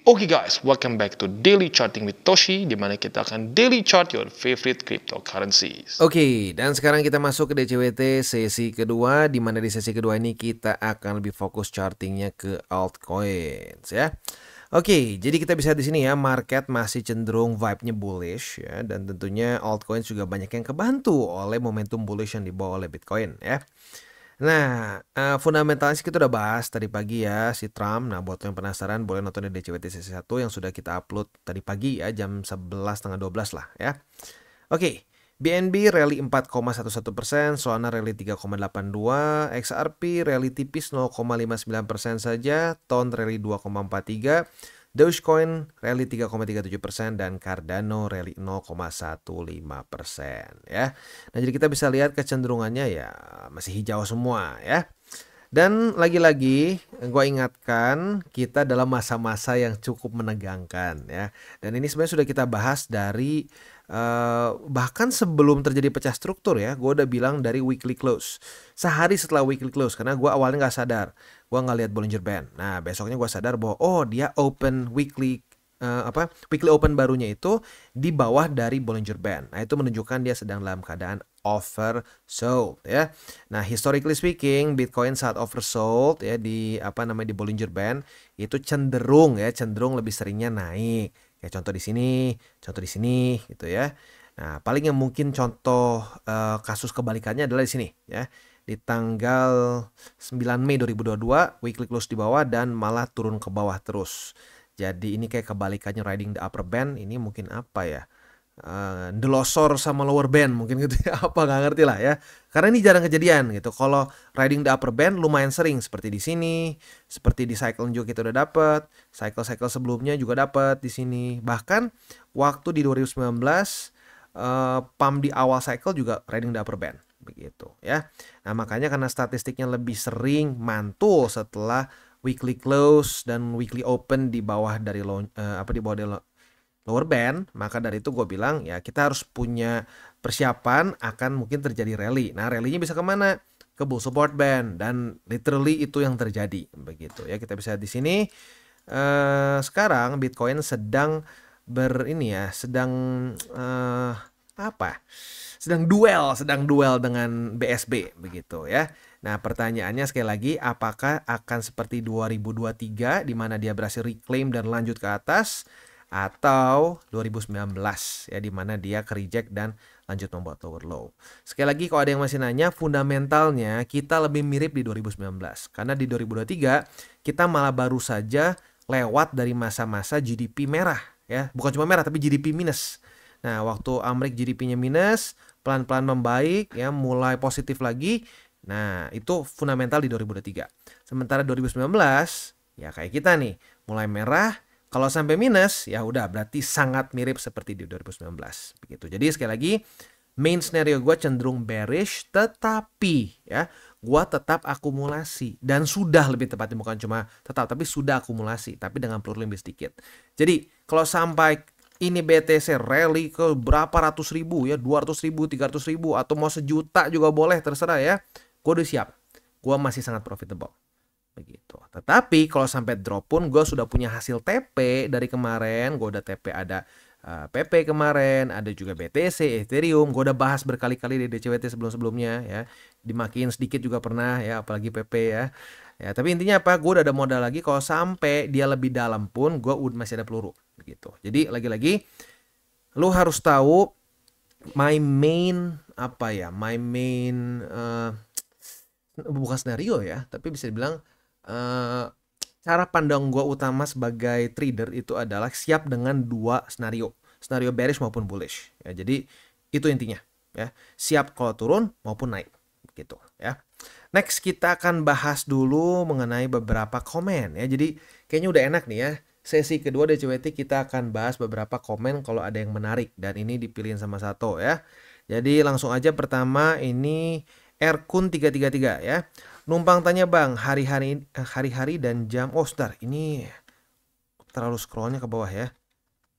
Oke guys, welcome back to Daily Charting with Toshi, di mana kita akan daily chart your favorite cryptocurrencies. Oke, dan sekarang kita masuk ke DCWT sesi kedua, di mana di sesi kedua ini kita akan lebih fokus chartingnya ke altcoins ya. Oke, jadi kita bisa di sini ya, market masih cenderung vibe-nya bullish ya, dan tentunya altcoins juga banyak yang kebantu oleh momentum bullish yang dibawa oleh Bitcoin ya. Nah, fundamentalnya kita udah bahas tadi pagi ya, si Trump. Nah, buat yang penasaran boleh nonton di DCWT sesi 1 yang sudah kita upload tadi pagi ya, jam 11:30 lah ya. Oke, BNB rally 4,11%, Solana rally 3,82%, XRP rally tipis 0,59% saja, TON rally 2,43%, Dogecoin rally 3,37%, dan Cardano rally 0,15% ya. Nah, jadi kita bisa lihat kecenderungannya ya masih hijau semua ya. Dan lagi-lagi gue ingatkan kita dalam masa-masa yang cukup menegangkan ya. Dan ini sebenarnya sudah kita bahas dari bahkan sebelum terjadi pecah struktur ya. Gue udah bilang dari weekly close, sehari setelah weekly close, karena gue awalnya nggak sadar, gue nggak lihat Bollinger Band. Nah, besoknya gue sadar bahwa oh, dia open weekly weekly open barunya itu di bawah dari Bollinger Band. Nah, itu menunjukkan dia sedang dalam keadaan oversold ya. Nah, historically speaking, Bitcoin saat oversold ya di di Bollinger Band itu cenderung lebih seringnya naik. Ya, contoh di sini gitu ya. Nah, paling yang mungkin contoh kasus kebalikannya adalah di sini ya. Di tanggal 9 Mei 2022 weekly close di bawah dan malah turun ke bawah terus. Jadi ini kayak kebalikannya riding the upper band. Ini mungkin apa ya? Delosor sama lower band mungkin gitu ya. Apa nggak ngerti lah ya. Karena ini jarang kejadian gitu. Kalau riding the upper band lumayan sering, seperti di sini, seperti di cycle juga kita udah dapet, cycle sebelumnya juga dapet di sini. Bahkan waktu di 2019 pump di awal cycle juga riding the upper band begitu ya. Nah, makanya karena statistiknya lebih sering mantul setelah weekly close dan weekly open di bawah dari lower band, maka dari itu gue bilang ya kita harus punya persiapan akan mungkin terjadi rally. Nah, rallynya bisa kemana? Ke bull support band, dan literally itu yang terjadi begitu ya. Kita bisa di sini sekarang Bitcoin sedang sedang sedang duel dengan BSB begitu ya. Nah, pertanyaannya sekali lagi, apakah akan seperti 2023 di mana dia berhasil reclaim dan lanjut ke atas, atau 2019 ya di mana dia ke reject dan lanjut membuat lower low. Sekali lagi, kalau ada yang masih nanya, fundamentalnya kita lebih mirip di 2019 karena di 2023 kita malah baru saja lewat dari masa-masa GDP merah ya, bukan cuma merah tapi GDP minus. Nah, waktu Amerika GDP-nya minus, pelan-pelan membaik ya, mulai positif lagi. Nah, itu fundamental di 2023. Sementara 2019 ya kayak kita nih, mulai merah, kalau sampai minus ya udah berarti sangat mirip seperti di 2019 begitu. Jadi sekali lagi, main scenario gue cenderung bearish, tetapi ya gue tetap akumulasi, dan sudah lebih tepatnya bukan cuma tetap tapi sudah akumulasi, tapi dengan peluru lebih sedikit. Jadi kalau sampai ini BTC rally ke berapa ratus ribu ya, 200 ribu, 300 ribu, atau mau sejuta juga boleh, terserah ya. Gue udah siap, gue masih sangat profitable begitu. Tetapi kalau sampai drop pun gue sudah punya hasil TP dari kemarin. Gue udah TP, ada PP kemarin, ada juga BTC, Ethereum. Gue udah bahas berkali-kali di DCWT sebelum-sebelumnya ya. Dimakin sedikit juga pernah ya, apalagi PP ya. Ya, tapi intinya apa? Gue udah ada modal lagi. Kalau sampai dia lebih dalam pun gue masih ada peluru begitu. Jadi lagi-lagi lu harus tahu my main bukan scenario ya, tapi bisa dibilang cara pandang gue utama sebagai trader itu adalah siap dengan dua scenario bearish maupun bullish ya. Jadi itu intinya ya, siap kalau turun maupun naik gitu ya. Next kita akan bahas dulu mengenai beberapa komen ya. Jadi kayaknya udah enak nih ya, sesi kedua DCWT kita akan bahas beberapa komen kalau ada yang menarik, dan ini dipilihin sama satu ya. Jadi langsung aja, pertama ini Erkun 333 ya. Numpang tanya bang, hari-hari dan jam. Oh, sebentar, ini terlalu scrollnya ke bawah ya.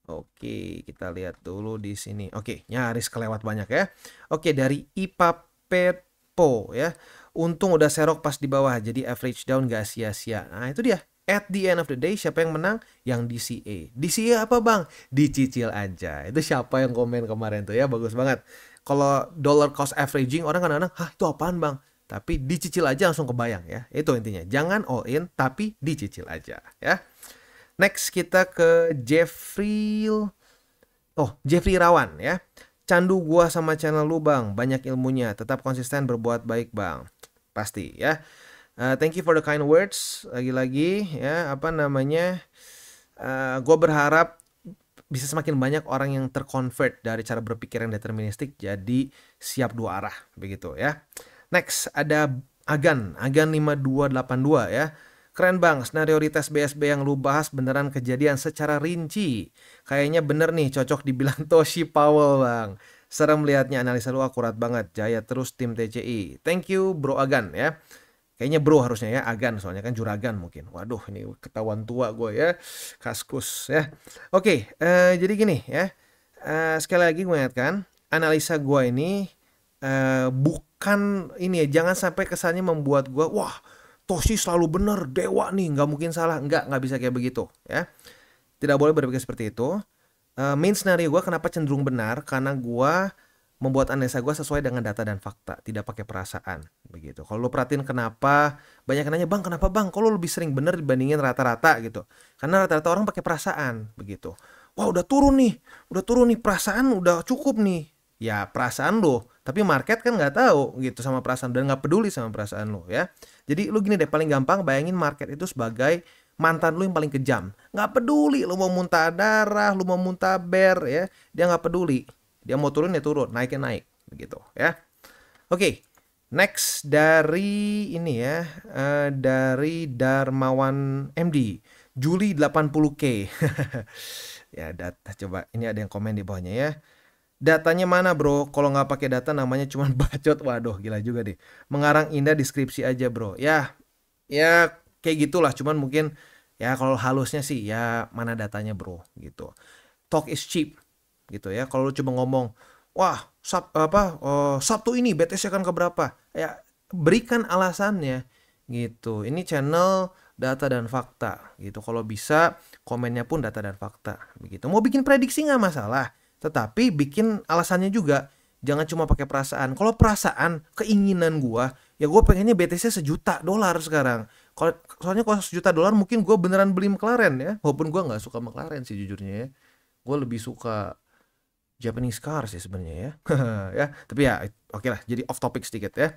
Oke, kita lihat dulu di sini. Oke, nyaris kelewat banyak ya. Oke, dari IPA Pepo ya. Untung udah serok pas di bawah, jadi average down gak sia-sia. Nah, itu dia. At the end of the day, siapa yang menang? Yang DCA. DCA apa bang? Dicicil aja. Itu siapa yang komen kemarin tuh ya, bagus banget. Kalau dollar cost averaging, orang kadang-kadang, hah itu apaan bang? Tapi dicicil aja langsung kebayang ya. Itu intinya. Jangan all in, tapi dicicil aja ya. Next kita ke Jeffrey Rawan ya. Candu gua sama channel lu bang, banyak ilmunya, tetap konsisten berbuat baik bang. Pasti ya. Thank you for the kind words. Lagi-lagi ya, gue berharap bisa semakin banyak orang yang terconvert dari cara berpikir yang deterministik jadi siap dua arah begitu ya. Next ada Agan 5282 ya. Keren bang, skenario retest BSB yang lu bahas beneran kejadian secara rinci. Kayaknya bener nih, cocok dibilang Toshi Powell bang. Serem liatnya, analisa lu akurat banget. Jaya terus tim TCI. Thank you bro Agan ya. Kayaknya bro harusnya ya, Agan soalnya kan juragan mungkin. Waduh ini ketahuan tua gue ya. Kaskus ya. Oke, jadi gini ya. Sekali lagi gue ingatkan, analisa gue ini bukan ini ya. Jangan sampai kesannya membuat gue, wah Toshi selalu benar, dewa nih, nggak mungkin salah. Nggak bisa kayak begitu ya. Tidak boleh berpikir seperti itu. Main scenario gue kenapa cenderung benar, karena gue membuat analisa gue sesuai dengan data dan fakta, tidak pakai perasaan begitu. Kalau lo perhatiin kenapa banyak yang nanya, bang kenapa bang, kalau lebih sering bener dibandingin rata-rata gitu, karena rata-rata orang pakai perasaan begitu. Wah udah turun nih perasaan udah cukup nih. Ya perasaan lo, tapi market kan nggak tahu gitu sama perasaan dan nggak peduli sama perasaan lo ya. Jadi lu gini deh, paling gampang bayangin market itu sebagai mantan lu yang paling kejam. Nggak peduli lu mau muntah darah, lu mau muntah ber ya, dia nggak peduli. Dia mau turun ya turun, naiknya naik begitu ya. Oke, next dari ini ya, dari Darmawan MD, Juli 80K. Ya data, coba ini ada yang komen di bawahnya ya. Datanya mana bro? Kalau nggak pakai data namanya cuma bacot. Waduh gila juga deh. Mengarang indah deskripsi aja bro. Ya kayak gitulah. Cuman mungkin ya kalau halusnya sih ya mana datanya bro gitu. Talk is cheap gitu ya. Kalau lu cuma ngomong, wah Sabtu ini BTS akan keberapa? Ya berikan alasannya gitu. Ini channel data dan fakta gitu. Kalau bisa komennya pun data dan fakta begitu. Mau bikin prediksi nggak masalah, tetapi bikin alasannya juga. Jangan cuma pakai perasaan. Kalau perasaan, keinginan gua, ya gua pengennya BTC $1 juta sekarang. Soalnya kalau $1 juta mungkin gua beneran beli McLaren ya. Walaupun gua nggak suka McLaren sih jujurnya ya. Gua lebih suka Japanese car sih sebenarnya ya. Ya, tapi ya oke lah, jadi off topic sedikit ya.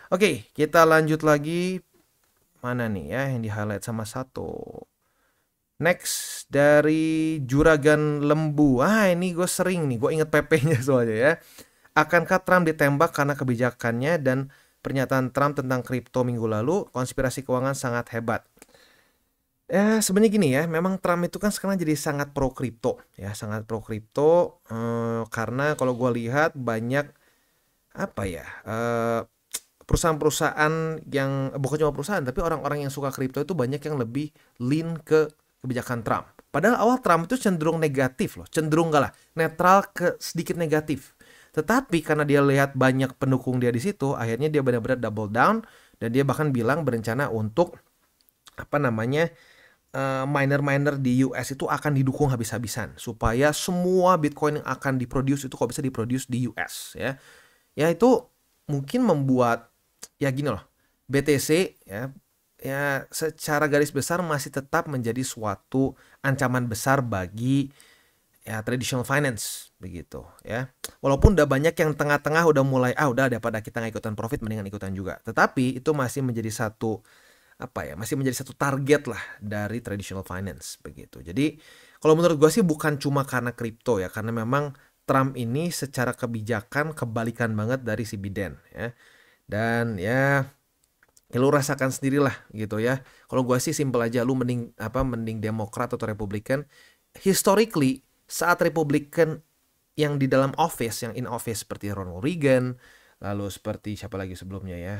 Oke, kita lanjut lagi. Mana nih ya yang di highlight sama satu. Next dari Juragan Lembu. Ini gue sering nih, gue inget PP-nya soalnya ya. Akankah Trump ditembak karena kebijakannya dan pernyataan Trump tentang kripto minggu lalu? Konspirasi keuangan sangat hebat. Sebenarnya gini ya, memang Trump itu kan sekarang jadi sangat pro kripto ya, sangat pro kripto karena kalau gue lihat banyak perusahaan-perusahaan yang bukan cuma perusahaan tapi orang-orang yang suka kripto itu banyak yang lebih lean ke kebijakan Trump. Padahal awal Trump itu cenderung negatif loh, cenderung enggak lah, netral ke sedikit negatif. Tetapi karena dia lihat banyak pendukung dia di situ, akhirnya dia benar-benar double down dan dia bahkan bilang berencana untuk miner-miner di US itu akan didukung habis-habisan supaya semua Bitcoin yang akan diproduce itu kok bisa diproduce di US ya. Ya itu mungkin membuat ya gini loh, BTC ya secara garis besar masih tetap menjadi suatu ancaman besar bagi ya traditional finance begitu ya. Walaupun udah banyak yang tengah-tengah udah mulai udah daripada kita nggak ikutan profit mendingan ikutan juga. Tetapi itu masih menjadi satu target lah dari traditional finance begitu. Jadi kalau menurut gue sih bukan cuma karena kripto ya, karena memang Trump ini secara kebijakan kebalikan banget dari si Biden ya. Dan ya lu rasakan sendirilah gitu ya. Kalau gue sih simple aja, lu mending Demokrat atau Republikan. Historically saat Republikan yang di dalam office, yang in office seperti Ronald Reagan, lalu seperti siapa lagi sebelumnya ya,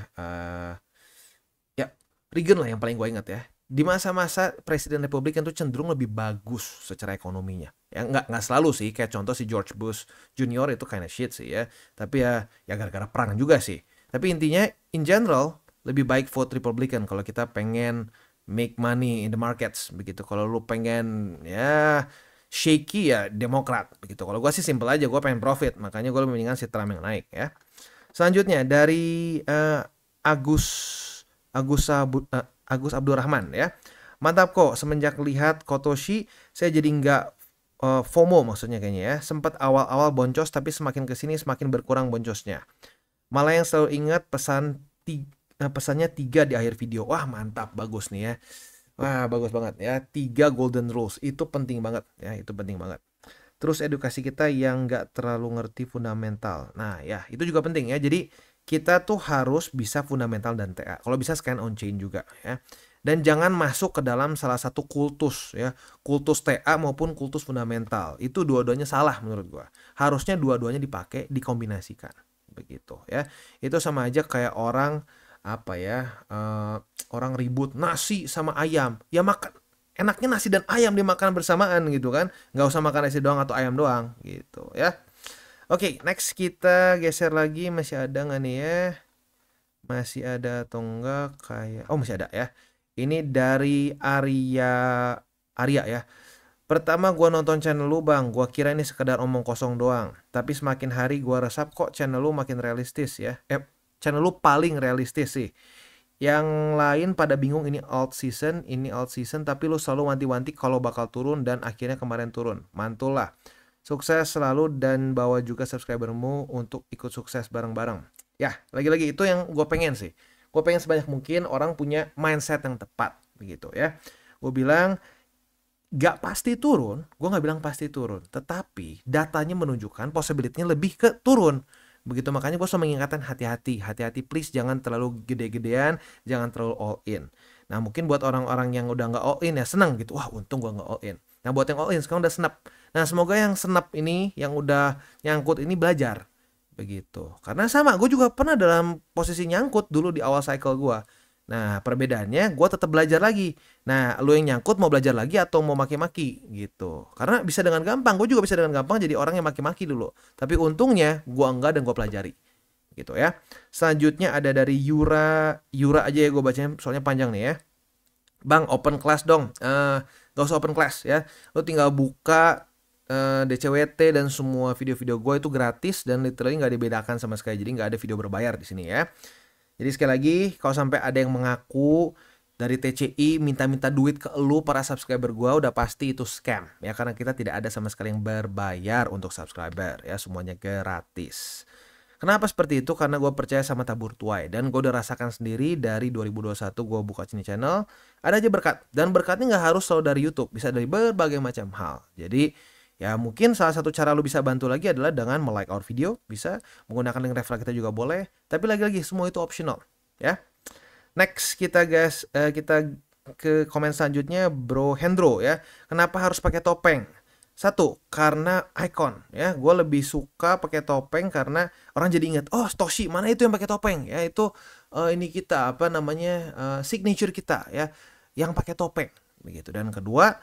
Reagan lah yang paling gue ingat ya. Di masa-masa Presiden Republikan tuh cenderung lebih bagus secara ekonominya. Ya nggak selalu sih, kayak contoh si George Bush Junior itu kinda shit sih ya. Tapi ya gara-gara perang juga sih. Tapi intinya in general lebih baik vote Republican kalau kita pengen make money in the markets begitu. Kalau lu pengen ya shaky ya Demokrat begitu. Kalau gue sih simple aja, gue pengen profit, makanya gue mendingan si Trump yang naik ya. Selanjutnya dari Agus Agus Abdurrahman ya. Mantap kok, semenjak lihat Kotoshi saya jadi nggak FOMO maksudnya kayaknya ya. Sempat awal-awal boncos tapi semakin kesini semakin berkurang boncosnya. Malah yang selalu ingat pesannya 3 di akhir video. Wah mantap, bagus nih ya. Wah bagus banget ya. 3 golden rules itu penting banget ya, itu penting banget. Terus edukasi kita yang nggak terlalu ngerti fundamental. Nah ya itu juga penting ya. Jadi kita tuh harus bisa fundamental dan TA. Kalau bisa scan on chain juga ya. Dan jangan masuk ke dalam salah satu kultus ya. Kultus TA maupun kultus fundamental. Itu dua-duanya salah menurut gua. Harusnya dua-duanya dipakai, dikombinasikan. Begitu ya. Itu sama aja kayak orang apa ya, orang ribut nasi sama ayam. Ya makan, enaknya nasi dan ayam dimakan bersamaan gitu kan. Nggak usah makan nasi doang atau ayam doang gitu ya. Oke, next kita geser lagi. Masih ada nggak nih ya? Masih ada atau enggak kayak... Oh masih ada ya. Ini dari Arya ya. Pertama gua nonton channel lu bang, gua kira ini sekedar omong kosong doang. Tapi semakin hari gua resap kok channel lu makin realistis ya. Channel lu paling realistis sih. Yang lain pada bingung ini alt season, tapi lu selalu wanti-wanti kalau bakal turun dan akhirnya kemarin turun. Mantul lah. Sukses selalu dan bawa juga subscribermu untuk ikut sukses bareng-bareng. Ya, lagi-lagi itu yang gue pengen sih. Gue pengen sebanyak mungkin orang punya mindset yang tepat begitu ya. Gue bilang gak pasti turun, gue gak bilang pasti turun, tetapi datanya menunjukkan possibility-nya lebih ke turun. Begitu makanya gue selalu mengingatkan hati-hati please, jangan terlalu gede-gedean, jangan terlalu all in. Nah mungkin buat orang-orang yang udah gak all in ya senang gitu, wah untung gue gak all in. Nah buat yang all in sekarang udah snap. Nah semoga yang snap ini, yang udah nyangkut ini belajar begitu. Karena sama, gue juga pernah dalam posisi nyangkut dulu di awal cycle gue. Nah perbedaannya gue tetap belajar lagi. Nah lu yang nyangkut mau belajar lagi atau mau maki-maki gitu. Karena bisa dengan gampang, gue juga bisa dengan gampang jadi orang yang maki-maki dulu. Tapi untungnya gue enggak dan gue pelajari gitu ya. Selanjutnya ada dari Yura aja ya gue bacanya soalnya panjang nih ya. Bang open class dong. Gak usah open class ya. Lu tinggal buka DCWT dan semua video-video gue itu gratis dan literally nggak dibedakan sama sekali, jadi nggak ada video berbayar di sini ya. Jadi sekali lagi kalau sampai ada yang mengaku dari TCI minta-minta duit ke lu para subscriber gue, udah pasti itu scam ya, karena kita tidak ada sama sekali yang berbayar untuk subscriber ya, semuanya gratis. Kenapa seperti itu? Karena gue percaya sama tabur tuai dan gue udah rasakan sendiri dari 2021 gue buka sini channel, ada aja berkat, dan berkatnya nggak harus selalu dari YouTube, bisa dari berbagai macam hal. Jadi ya mungkin salah satu cara lu bisa bantu lagi adalah dengan like our video, bisa menggunakan link referral kita juga boleh. Tapi lagi-lagi semua itu optional ya. Next kita guys, kita ke komen selanjutnya Bro Hendro ya. Kenapa harus pakai topeng? Satu, karena icon ya. Gue lebih suka pakai topeng karena orang jadi ingat, oh Toshi mana itu yang pakai topeng ya, itu ini kita apa namanya signature kita ya yang pakai topeng begitu. Dan kedua,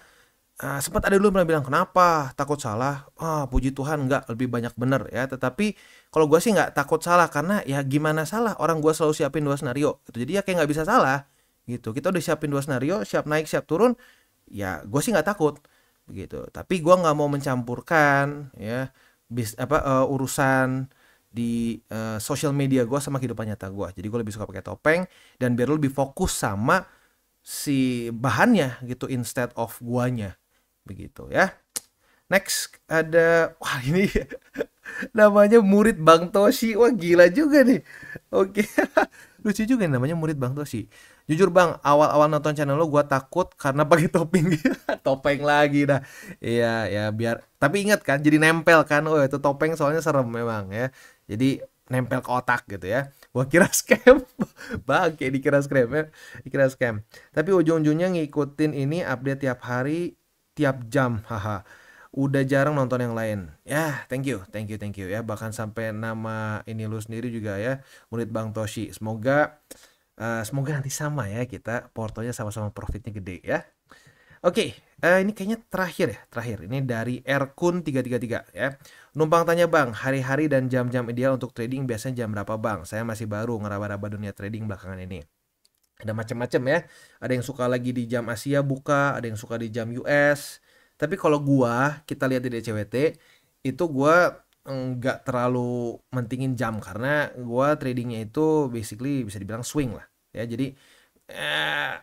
sempat ada dulu yang bilang kenapa takut salah. Puji Tuhan enggak, lebih banyak bener ya. Tetapi kalau gue sih nggak takut salah, karena ya gimana salah, orang gue selalu siapin 2 scenario gitu. Jadi ya kayak nggak bisa salah gitu. Kita udah siapin 2 scenario, siap naik siap turun, ya gue sih nggak takut begitu. Tapi gue nggak mau mencampurkan ya urusan di sosial media gue sama kehidupan nyata gue. Jadi gue lebih suka pakai topeng dan biar lebih fokus sama si bahannya gitu instead of guanya begitu ya. Next ada, wah ini namanya murid Bang Toshi. Wah gila juga nih. Oke. Lucu juga nih, namanya murid Bang Toshi. Jujur bang, awal-awal nonton channel lo gua takut karena pakai topeng. Topeng lagi dah. Iya ya, biar tapi ingat kan jadi nempel kan. Oh itu topeng soalnya serem memang ya. Jadi nempel ke otak gitu ya. Gua kira scam. Bangke dikira scam ya. Dikira scam. Tapi ujung-ujungnya ngikutin ini update tiap hari, tiap jam. Haha. Udah jarang nonton yang lain. Ya, thank you ya. Bahkan sampai nama ini lu sendiri juga ya, murid Bang Toshi. Semoga nanti sama ya, kita portonya sama-sama profitnya gede ya. Oke, ini kayaknya terakhir. Ini dari Erkun 333 ya. Numpang tanya bang, hari-hari dan jam-jam ideal untuk trading biasanya jam berapa bang? Saya masih baru ngeraba-raba dunia trading belakangan ini. Ada macam-macam ya. Ada yang suka lagi di jam Asia buka, ada yang suka di jam US. Tapi kalau gua, kita lihat di DCWT, itu gua nggak terlalu mentingin jam karena gua tradingnya itu basically bisa dibilang swing lah. Ya, jadi eh,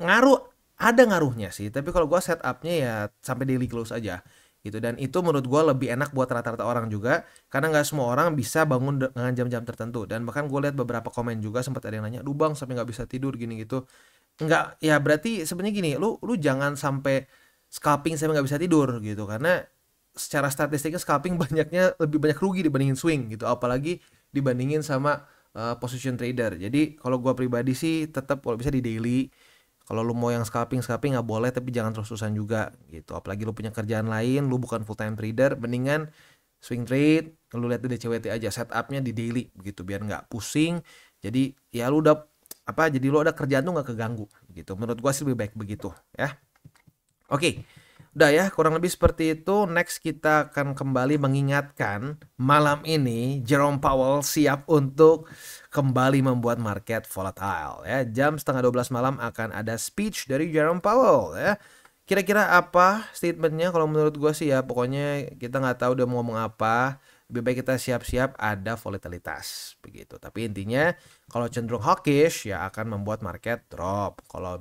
ngaruh ada ngaruhnya sih. Tapi kalau gua setupnya ya sampai daily close aja gitu. Dan itu menurut gua lebih enak buat rata-rata orang juga karena nggak semua orang bisa bangun dengan jam-jam tertentu. Dan bahkan gue lihat beberapa komen juga sempat ada yang nanya, "Duh Bang, sampai nggak bisa tidur gini gitu." Nggak, ya berarti sebenarnya gini, lu jangan sampai scalping sampai nggak bisa tidur gitu karena secara statistiknya scalping banyaknya lebih banyak rugi dibandingin swing gitu, apalagi dibandingin sama position trader. Jadi kalau gua pribadi sih tetap kalau bisa di daily. Kalau lu mau yang scalping nggak boleh, tapi jangan terus-terusan juga gitu. Apalagi lu punya kerjaan lain, lu bukan full time trader, mendingan swing trade, lu lihat di DCWT aja setupnya di daily begitu biar nggak pusing. Jadi ya lu udah apa? Jadi lu ada kerjaan tuh nggak keganggu gitu. Menurut gua sih lebih baik begitu ya. Oke, udah ya kurang lebih seperti itu. Next kita akan kembali mengingatkan malam ini Jerome Powell siap untuk kembali membuat market volatile ya. Jam setengah 12 malam akan ada speech dari Jerome Powell ya. Kira-kira apa statementnya? Kalau menurut gue sih ya pokoknya kita nggak tahu dia mau ngomong apa. Lebih baik kita siap-siap ada volatilitas begitu. Tapi intinya kalau cenderung hawkish ya akan membuat market drop. Kalau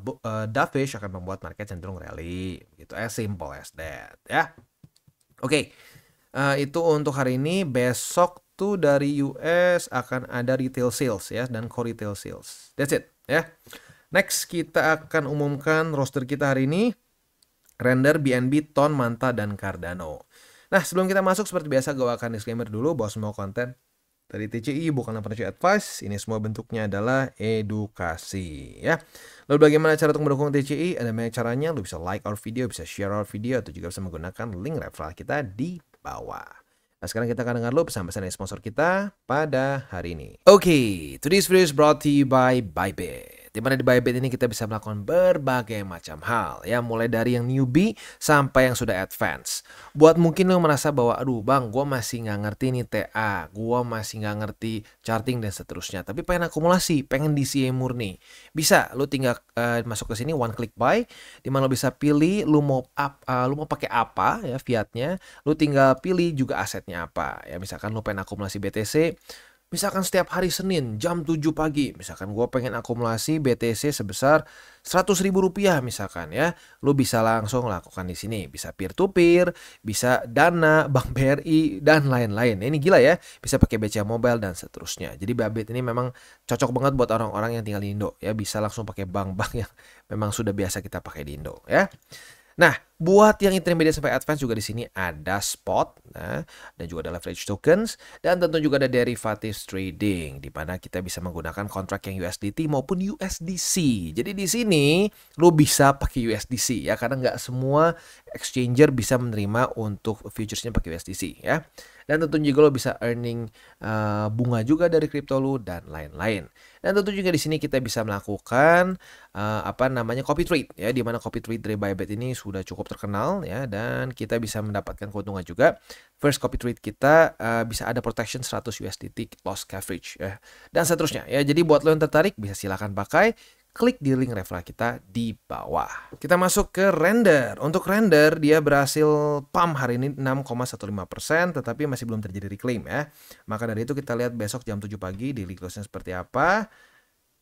dovish akan membuat market cenderung rally. Gitu, as simple as that ya. Oke, itu untuk hari ini. Besok tuh dari US akan ada retail sales ya dan core retail sales. That's it ya. Next kita akan umumkan roster kita hari ini. Render, BNB, Ton, Manta, dan Cardano. Nah, sebelum kita masuk seperti biasa gue akan disclaimer dulu bahwa semua konten dari TCI bukanlah financial advice. Ini semua bentuknya adalah edukasi ya. Lalu bagaimana cara untuk mendukung TCI? Ada banyak caranya. Lu bisa like our video, bisa share our video, atau juga bisa menggunakan link referral kita di bawah. Nah, sekarang kita akan dengar dulu pesan-pesan dari sponsor kita pada hari ini. Oke, today's video is brought to you by Bybit. Di mana di Bybit ini kita bisa melakukan berbagai macam hal ya, mulai dari yang newbie sampai yang sudah advance. Buat mungkin lo merasa bahwa aduh bang, gue masih nggak ngerti nih TA, gue masih nggak ngerti charting dan seterusnya, tapi pengen akumulasi, pengen DCA murni, bisa lo tinggal masuk ke sini one click buy, di mana lo bisa pilih lo mau pakai apa ya fiatnya, lo tinggal pilih juga asetnya apa ya. Misalkan lo pengen akumulasi BTC, misalkan setiap hari Senin jam 7 pagi, misalkan gue pengen akumulasi BTC sebesar 100.000 rupiah misalkan ya, lu bisa langsung lakukan di sini. Bisa peer to peer, bisa Dana, Bank BRI dan lain-lain. Ini gila ya, bisa pakai BCA Mobile dan seterusnya. Jadi Bybit ini memang cocok banget buat orang-orang yang tinggal di Indo ya, bisa langsung pakai bank-bank yang memang sudah biasa kita pakai di Indo ya. Nah, buat yang intermediate sampai advance juga di sini ada spot, nah, dan juga ada leverage tokens, dan tentu juga ada derivatives trading, di mana kita bisa menggunakan kontrak yang USDT maupun USDC. Jadi di sini lo bisa pakai USDC ya, karena nggak semua exchanger bisa menerima untuk futuresnya pakai USDC ya. Dan tentu juga lo bisa earning bunga juga dari kripto lo dan lain-lain. Dan tentu juga di sini kita bisa melakukan copy trade ya, di mana copy trade dari Bybit ini sudah cukup terkenal ya, dan kita bisa mendapatkan keuntungan juga. First copy trade kita bisa ada protection 100 USDT loss coverage ya, dan seterusnya ya. Jadi buat lo yang tertarik bisa silakan pakai. Klik di link referral kita di bawah. Kita masuk ke Render. Untuk Render dia berhasil pump hari ini 6,15%, tetapi masih belum terjadi reclaim ya. Maka dari itu kita lihat besok jam 7 pagi daily close-nya seperti apa.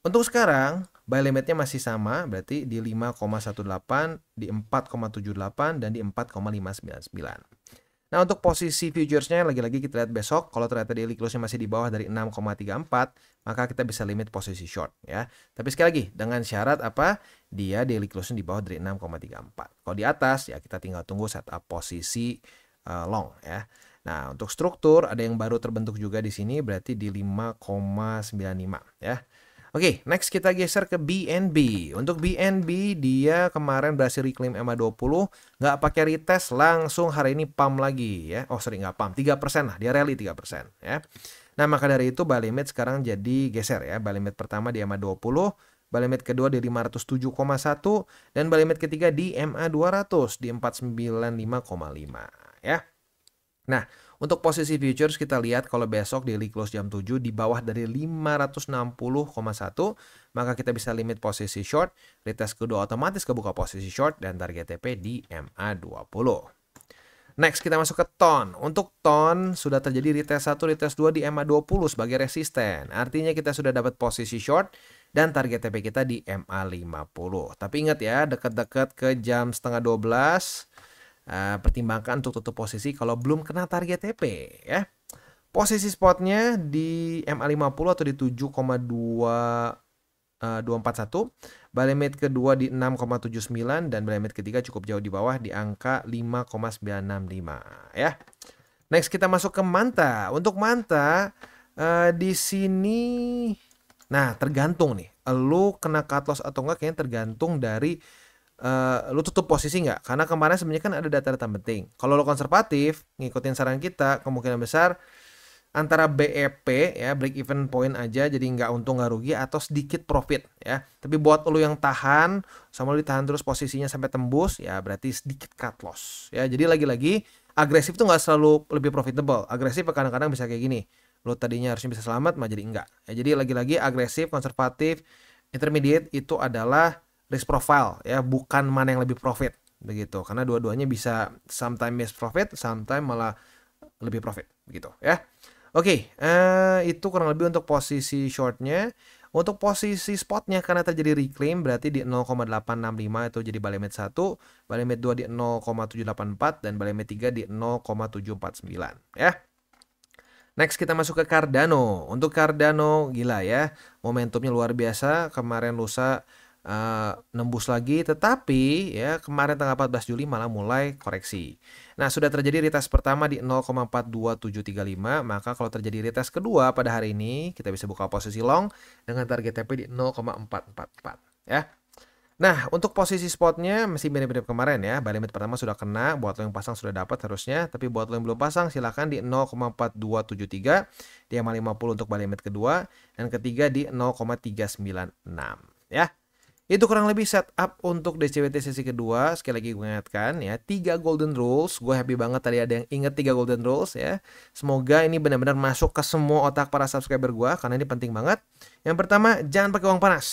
Untuk sekarang buy limitnya masih sama, berarti di 5,18, di 4,78 dan di 4,599. Nah, untuk posisi futuresnya lagi-lagi kita lihat besok. Kalau ternyata daily close-nya masih di bawah dari 6,34, maka kita bisa limit posisi short ya. Tapi sekali lagi dengan syarat apa? Dia daily close-nya di bawah dari 6,34. Kalau di atas ya kita tinggal tunggu setup posisi long ya. Nah, untuk struktur ada yang baru terbentuk juga di sini, berarti di 5,95 ya. Oke, next kita geser ke BNB. Untuk BNB dia kemarin berhasil reclaim EMA20, nggak pakai retest, langsung hari ini pump lagi ya. Oh sorry, nggak pump, 3% lah, dia rally 3% ya. Nah maka dari itu buy limit sekarang jadi geser ya. Buy limit pertama di EMA20, buy limit kedua di 507,1, dan buy limit ketiga di MA200 di 495,5 ya. Nah, untuk posisi futures kita lihat kalau besok daily close jam 7 di bawah dari 560,1, maka kita bisa limit posisi short, retest kedua otomatis kebuka posisi short, dan target TP di MA20. Next kita masuk ke TON. Untuk TON sudah terjadi retest 1, retest 2 di MA20 sebagai resisten. Artinya kita sudah dapat posisi short dan target TP kita di MA50. Tapi ingat ya, dekat-dekat ke jam setengah 12, pertimbangkan untuk tutup posisi kalau belum kena target TP ya. Posisi spotnya di MA50 atau di 7,241, buy limit kedua di 6,79 dan buy limit ketiga cukup jauh di bawah di angka 5,965 ya. Next kita masuk ke Manta. Untuk Manta di sini nah tergantung nih, lu kena cut loss atau enggak kayaknya tergantung dari lu tutup posisi nggak? Karena kemarin sebenarnya kan ada data-data penting. Kalau lu konservatif, ngikutin saran kita, kemungkinan besar antara BEP ya, break even point aja, jadi nggak untung nggak rugi atau sedikit profit ya. Tapi buat lu yang tahan, sama lu ditahan terus posisinya sampai tembus, ya berarti sedikit cut loss ya. Jadi lagi-lagi agresif tuh nggak selalu lebih profitable. Agresif kadang-kadang bisa kayak gini. Lu tadinya harusnya bisa selamat, malah jadi enggak. Ya, jadi lagi-lagi agresif, konservatif, intermediate itu adalah risk profile ya, bukan mana yang lebih profit begitu. Karena dua-duanya bisa sometimes miss profit, sometimes malah lebih profit begitu ya. Oke, itu kurang lebih untuk posisi shortnya. Untuk posisi spotnya karena terjadi reclaim berarti di 0,865 itu jadi buy limit 1, buy limit 2 di 0,784 dan buy limit 3 di 0,749 ya. Next kita masuk ke Cardano. Untuk Cardano gila ya, momentumnya luar biasa. Kemarin lusa nembus lagi, tetapi ya kemarin tanggal 14 Juli malah mulai koreksi. Nah, sudah terjadi retest pertama di 0,42735, maka kalau terjadi retest kedua pada hari ini, kita bisa buka posisi long dengan target TP di 0,444 ya. Nah, untuk posisi spotnya masih mirip-mirip kemarin ya. Buy limit pertama sudah kena, buat lo yang pasang sudah dapat harusnya, tapi buat lo yang belum pasang silahkan di 0,4273 di MA50 untuk buy limit kedua, dan ketiga di 0,396 ya. Itu kurang lebih setup untuk DCWT sesi kedua. Sekali lagi gue ingatkan ya, 3 golden rules. Gue happy banget tadi ada yang inget 3 golden rules ya. Semoga ini benar-benar masuk ke semua otak para subscriber gue, karena ini penting banget. Yang pertama, jangan pakai uang panas.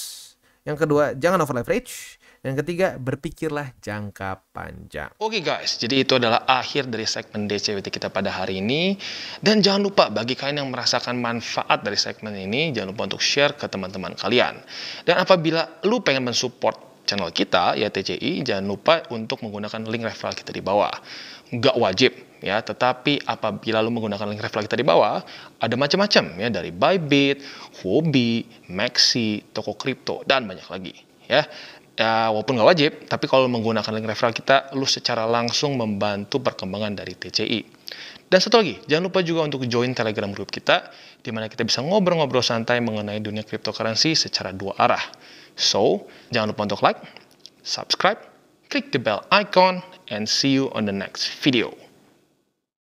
Yang kedua, jangan over leverage. Dan ketiga, berpikirlah jangka panjang. Oke guys, jadi itu adalah akhir dari segmen DCWT kita pada hari ini. Dan jangan lupa bagi kalian yang merasakan manfaat dari segmen ini, jangan lupa untuk share ke teman-teman kalian. Dan apabila lu pengen mensupport channel kita, ya TCI, jangan lupa untuk menggunakan link referral kita di bawah. Nggak wajib ya, tetapi apabila lu menggunakan link referral kita di bawah, ada macam-macam ya, dari Bybit, Huobi, Maxi, toko kripto, dan banyak lagi ya. Ya, walaupun nggak wajib, tapi kalau menggunakan link referral kita, lu secara langsung membantu perkembangan dari TCI. Dan satu lagi, jangan lupa juga untuk join Telegram group kita, di mana kita bisa ngobrol-ngobrol santai mengenai dunia cryptocurrency secara dua arah. So, jangan lupa untuk like, subscribe, klik the bell icon, and see you on the next video.